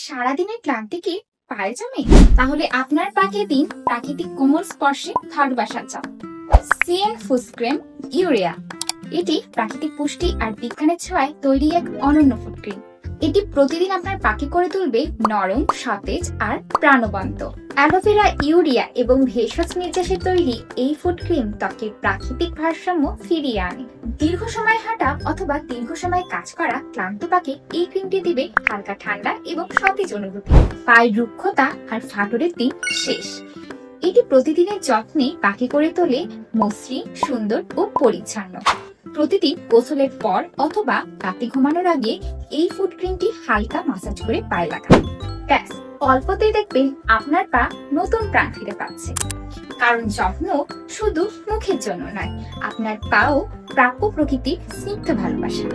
সারাদিনের ক্লান্তি কি পায়ে জমে? তাহলে আপনার পাকে দিন প্রাকৃতিক কোমল স্পর্শে ভালোবাসা চাও। CN food cream urea. এটি প্রাকৃতিক পুষ্টি আর বিজ্ঞানের ছোঁয়ায় তৈরি এক অনন্য ফুড ক্রিম। এটি প্রতিদিন আপনার পাকে করে তুলবে নরম, সতেজ আর প্রাণবন্ত। অ্যালোভেরা, ইউরিয়া এবং ভেষজ নির্যাসে তৈরি এই ফুড ক্রিম ত্বকের প্রাকৃতিক ভারসাম্য ফিরিয়ে আনে। দীর্ঘ সময় হাঁটা অথবা দীর্ঘ সময় কাজ করা ক্লান্ত পাকে এই ক্রিমটি দিবে হালকা ঠান্ডা এবং সতেজ অনুভূতি। পায়ের রুক্ষতা আর ফাটলের দিন শেষ। এটি প্রতিদিনের যত্নে পাকে করে তোলে মসৃণ, সুন্দর ও পরিচ্ছন্ন। প্রতিদিন গোসলের পর অথবা রাতে ঘুমানোর আগে এই ফুড ক্রিমটি হালকা মাসাজ করে পায়ে লাগান। ব্যাস, অল্পতেই দেখবেন আপনার পা নতুন প্রাণ ফিরে পাচ্ছে। কারণ যত্ন শুধু মুখের জন্য নয়, আপনার পাও প্রাপ্য প্রকৃতির স্নিগ্ধ ভালোবাসা।